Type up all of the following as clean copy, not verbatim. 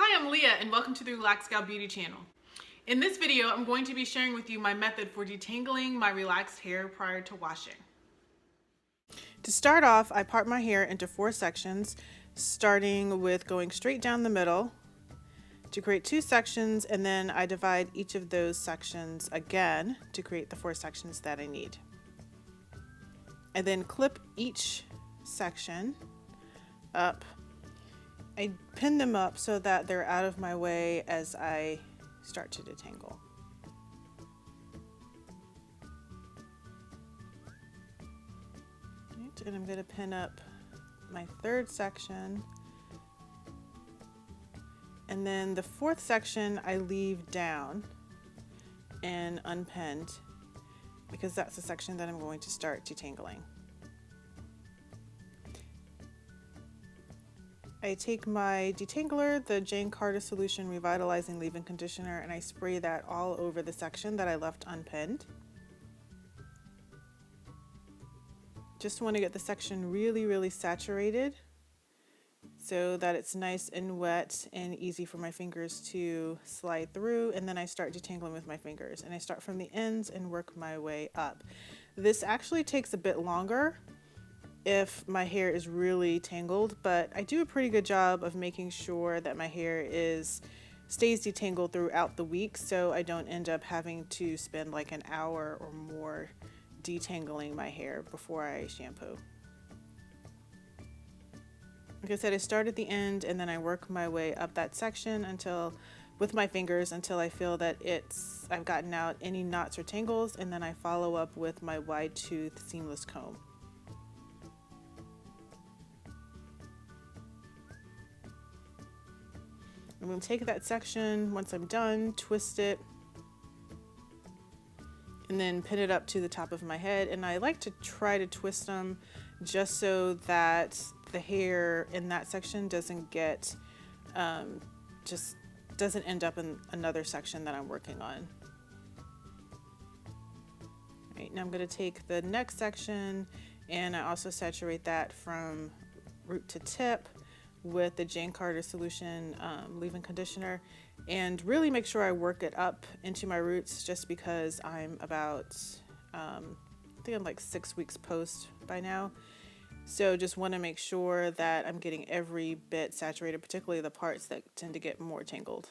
Hi, I'm Leah and welcome to the Relaxed Gal Beauty channel. In this video, I'm going to be sharing with you my method for detangling my relaxed hair prior to washing. To start off, I part my hair into 4 sections, starting with going straight down the middle to create 2 sections, and then I divide each of those sections again to create the 4 sections that I need. I then clip each section up. I pin them up so that they're out of my way as I start to detangle. Right, and I'm going to pin up my 3rd section. And then the 4th section I leave down and unpinned because that's the section that I'm going to start detangling. I take my detangler, the Jane Carter Solution Revitalizing Leave-In Conditioner, and I spray that all over the section that I left unpinned. Just want to get the section really saturated so that it's nice and wet and easy for my fingers to slide through, and then I start detangling with my fingers, and I start from the ends and work my way up. This actually takes a bit longer if my hair is really tangled, but I do a pretty good job of making sure that my hair stays detangled throughout the week, so I don't end up having to spend like an hour or more detangling my hair before I shampoo. Like I said, I start at the end and then I work my way up that section with my fingers until I feel that I've gotten out any knots or tangles, and then I follow up with my wide tooth seamless comb. I'm going to take that section once I'm done, twist it, and then pin it up to the top of my head. And I like to try to twist them just so that the hair in that section doesn't doesn't end up in another section that I'm working on. Right, now I'm going to take the next section and I also saturate that from root to tip with the Jane Carter Solution leave-in conditioner, and really make sure I work it up into my roots, just because I'm about I think I'm like 6 weeks post by now, so just want to make sure that I'm getting every bit saturated, particularly the parts that tend to get more tangled.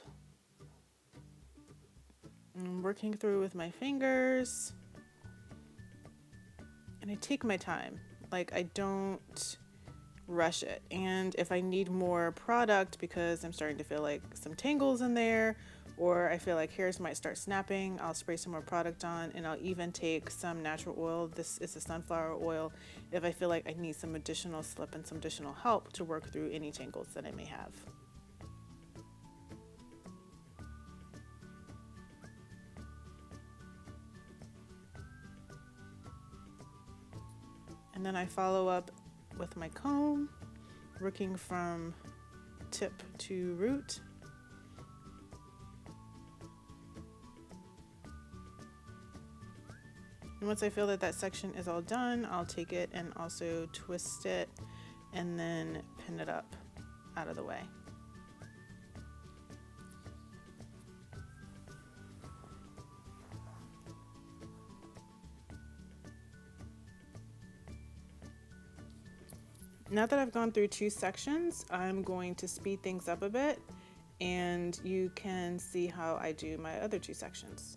I'm working through with my fingers, and I take my time. Like, I don't rush it. And if I need more product because I'm starting to feel like some tangles in there, or I feel like hairs might start snapping, I'll spray some more product on, and I'll even take some natural oil. This is a sunflower oil if I feel like I need some additional slip and some additional help to work through any tangles that I may have. And then I follow up with my comb, working from tip to root. And once I feel that that section is all done, I'll take it and also twist it and then pin it up out of the way. Now that I've gone through 2 sections, I'm going to speed things up a bit, and you can see how I do my other 2 sections.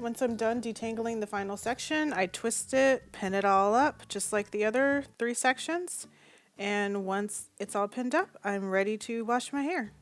Once I'm done detangling the final section, I twist it, pin it all up, just like the other 3 sections. And once it's all pinned up, I'm ready to wash my hair.